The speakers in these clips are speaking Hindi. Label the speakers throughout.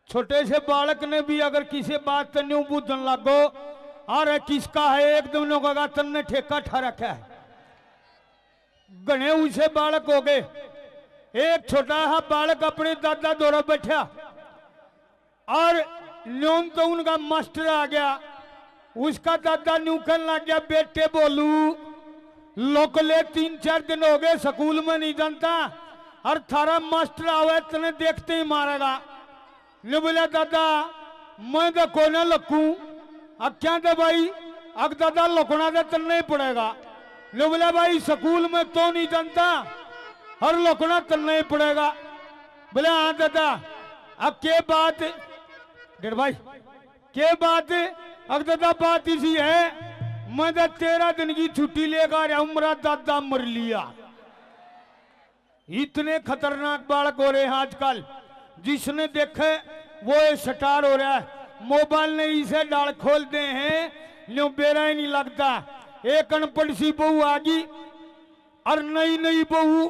Speaker 1: छोटे से बालक ने भी अगर किसी बात तो न्यू बुझन लगो, अरे किसका है, एकदम ने कहा तन्ने ठेका ठा रखा है। घने उसे बालक हो गए। एक छोटा सा बालक अपने दादा दौरा बैठा और न्यून तो उनका मास्टर आ गया। उसका दादा न्यू कहने लग गया, बेटे बोलू लोकले 3-4 दिन हो गए स्कूल में नहीं जानता और थारा मास्टर आवे तने देखते ही मारेगा। ने बोला दादा मैं तो को ना लकू, अब क्या दे भाई, अब दादा लकना तो तन्ने ही पड़ेगा। ने बोला भाई स्कूल में तो नहीं जानता और लकना तन्ने ही पड़ेगा। बोले हाँ दादा, अब के बात डेढ़ भाई के बात, अब दादा बात इसी है, मैं तो 13 दिन की छुट्टी लेकर आया हूं, मेरा दादा मर लिया। इतने खतरनाक बालक हो रहे हैं आजकल, जिसने देखे वो स्टार हो रहा है। मोबाइल ने इसे डाल खोल दे हैं, लो बेरा ही नहीं लगता। एक अनपढ़ सी बहू आ गई और नई नई बहू,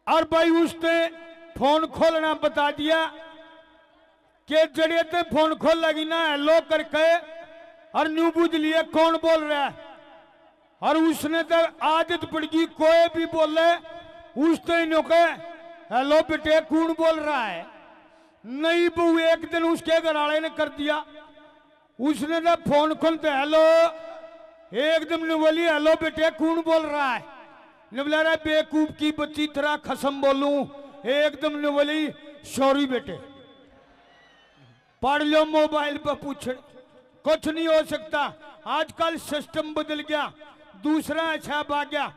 Speaker 1: और भाई उसने फोन खोलना बता दिया कि जड़े ते फोन खोल लगी ना हेलो करके, और न्यू बुझ लिए कौन बोल रहा है। और उसने तो आदत पड़ गई, कोई भी बोले उसने न्यू के हेलो बेटे कौन बोल रहा है। नई बहू एक दिन उसके घर वाले ने कर दिया, उसने तो फोन खोलते हेलो, एकदम ने बोली हेलो बेटे कौन बोल रहा है। ने बोला रे बेवकूफ की बच्ची तरह खसम बोलूं, एकदम ने बोली सॉरी बेटे, पढ़ लो मोबाइल पर पूछ, कुछ नहीं हो सकता। आजकल सिस्टम बदल गया, दूसरा अच्छा आ गया।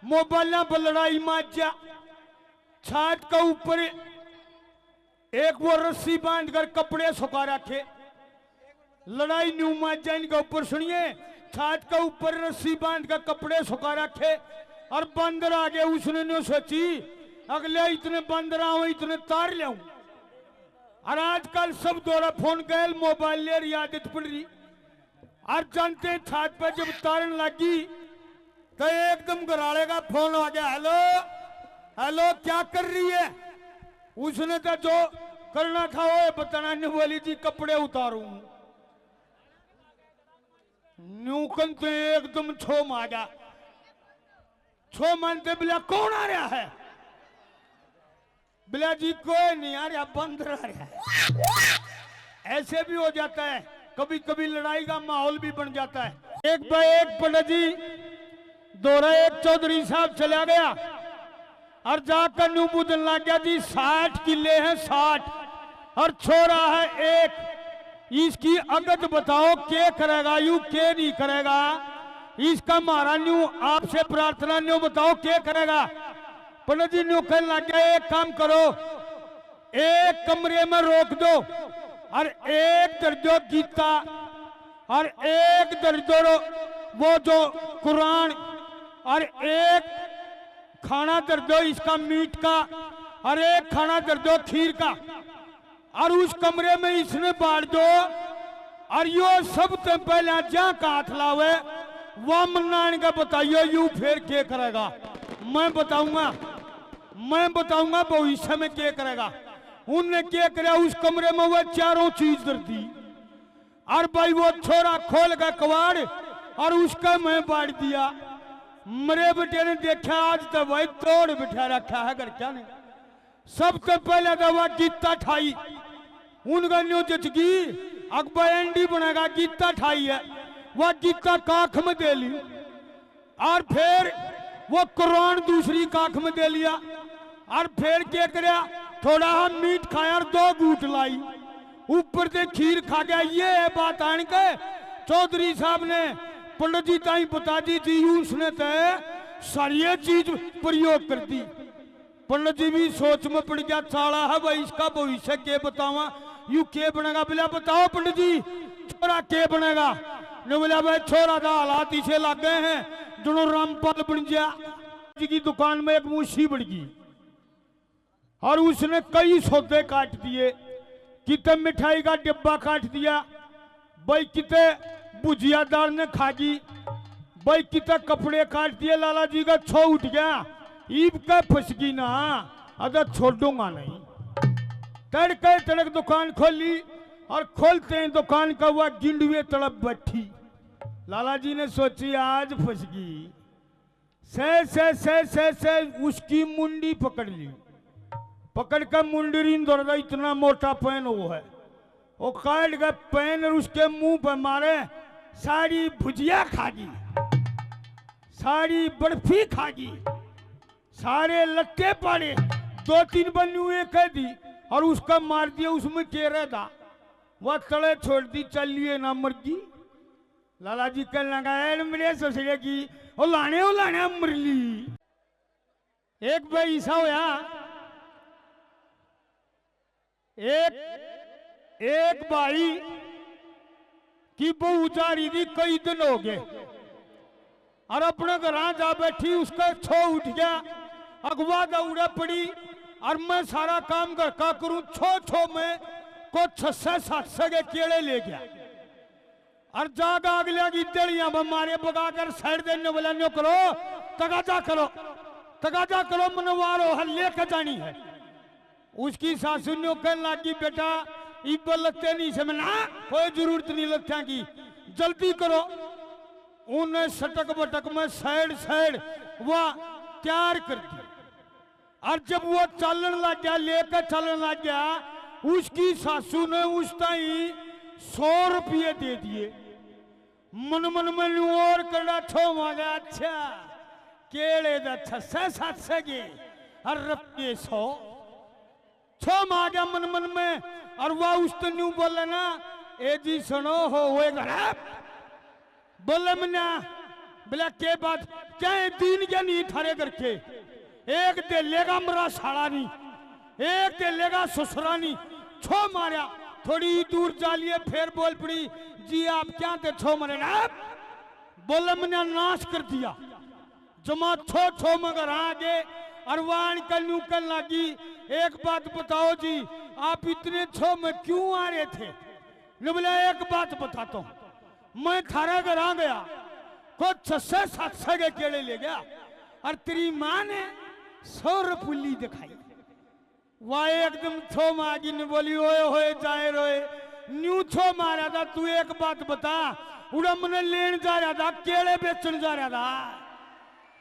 Speaker 1: मोबाइल पर लड़ाई माच जा, छात का ऊपर एक वो रस्सी बांध कर कपड़े सुखा रखे, लड़ाई न्यू माच जा इनके ऊपर। सुनिए, छात का ऊपर रस्सी बांध कर कपड़े सुखा रखे और बंदर आ गए। उसने न्यू सोची अगले इतने बंदर आओ इतने तार ले। और आजकल सब दौरा फोन गैल मोबाइल ले आदत पड़ रही। और जानते छात पर जब तारन लगी तो एकदम घराले का फोन आ गया, हेलो हेलो क्या कर रही है। उसने तो जो करना था वो बताना, नहीं बोली जी कपड़े उतारू। न्यूकन तो एकदम छो मारा, छो मानते बोला कौन आ रहा है। बोला जी कोई नहीं आ रहा, बंदर आ रहा है। ऐसे भी हो जाता है, कभी कभी लड़ाई का माहौल भी बन जाता है। एक बार एक पंडित जी दौरा एक चौधरी साहब चला गया और जाकर न्यू बुझन लग गया जी 60 किले हैं 60 और छोरा है एक, इसकी अगत बताओ के करेगा यू के नहीं करेगा। इसका मारा न्यू आपसे प्रार्थना, न्यू बताओ के करेगा। पंडित जी न्यू कहने लग गया, एक काम करो, एक कमरे में रोक दो और एक दर्जो गीता और एक दर्जो वो जो कुरान और एक खाना दर्जो इसका मीट का और एक खाना दर्जो खीर का, और उस कमरे में इसने बांट दो। और यो सबसे पहले जहां का हाथ लावे वह मन्नान का बताइए यू फिर क्या करेगा। मैं बताऊंगा भविष्य में क्या करेगा। उनने क्या किया, उस कमरे में वो चारों चीज कर दी और भाई वो छोरा खोल का कबाड़ और उसका मैं बांट दिया। मरे बेटे ने देखा आज तो भाई तोड़ बिठा रखा है घर क्या ने। सबसे पहले तो वह गीता ठाई, उनका न्यू जचगी अकबर एंडी बनेगा, गीता ठाई है वह गीता काख में दे ली और फिर वो कुरान दूसरी काख में दे लिया और फिर क्या किया, थोड़ा मीट खाया और 2 घूट लाई, ऊपर से खीर खा गया। ये है बात आन के चौधरी साहब ने पंडित जी ताई बता दी थी, उसने तो सारी चीज प्रयोग कर दी। पंडित जी भी सोच में पड़ गया, साला है भाई इसका भविष्य के बतावा, यू के बनेगा। बोला बताओ पंडित जी छोरा के बनेगा। ने बोला भाई छोरा का हालात इसे लग गए हैं दोनों रामपाल बन गया। जी की दुकान में एक मुंशी बढ़ गई और उसने कई सौदे काट दिए, कितने मिठाई का डिब्बा काट दिया भाई, कितने भुजियादार ने खा गई भाई, कितने कपड़े काट दिए। लाला जी का छो उठ गया, ईब का फंस गई ना, अगर छोड़ूंगा नहीं। तड़के तड़क दुकान खोली और खोलते हैं दुकान का हुआ गिंडवे तड़प बैठी। लाला जी ने सोची आज फंस गई। से उसकी मुंडी पकड़ ली, पकड़ कर मुंडरी दौड़ रहा, इतना मोटा पैन वो है, वो काट गए पैन और उसके मुंह पर मारे। सारी भुजिया खा गई, सारी बर्फी खा गई, सारे लट्टे पाड़े, 2-3 बन्नुए कह दी और उसका मार दिया। उसमें केरा था, वह तले छोड़ दी, चलिए ना मर्गी। लाला जी कहने लगा मेरे ससुरे की वो लाने मरली। एक भाई ऐसा होया, एक भाई की बहू जा रही थी, कई दिन हो गए और अपने घर जा बैठी, उसका छो उठ गया, अगवा दौड़ा पड़ी और मैं सारा काम घर का करूं, छो में को 600-700 के केड़े ले गया और जागा अगले की दड़ियां मारे बगाकर साइड देने वाला न्यो करो, तगाजा करो मनवारो हल लेकर जानी है। उसकी सासू ने कहने लगी बेटा इब्बल लत्ते नहीं समझना, कोई जरूरत नहीं लत्या की, जल्दी करो। उन्हें सटक बटक में साइड वह तैयार कर दी और जब वो चलन लग गया, लेकर चलन लग गया, उसकी सासू ने उस टाइम 100 रुपये दे दिए। मन में और करना छो मांगा, अच्छा केड़े दा 600-700 के और रुपये 100 छो मांगा मन में। और वह उस तो न्यू बोले ना, ए जी सुनो हो बोले मना बोला के बात क्या दीन क्या नहीं थारे करके, एक दे लेगा मरा साड़ा नहीं, एक दे लेगा ससुरा नहीं, छो मारा। थोड़ी दूर जालिए फिर बोल पड़ी जी आप क्या थे छो मरे ना, बोले मैंने नाश कर दिया। जमा छो मगर आगे और वाण कन्नू कर लगी। एक बात बताओ जी आप इतने छो में क्यों आ रहे थे? ने बोला एक बात बताता हूं, मैं थारा घर आ गया, कुछ 600-700 के केड़े ले गया और तेरी माँ ने 100 रुपये दिखाई। वह एकदम छो मागी ने बोली ओए होए जाए रोए, न्यू छो मारा था। तू एक बात बता, उड़ा मैंने लेन जा रहा था, केड़े बेचन जा रहा था।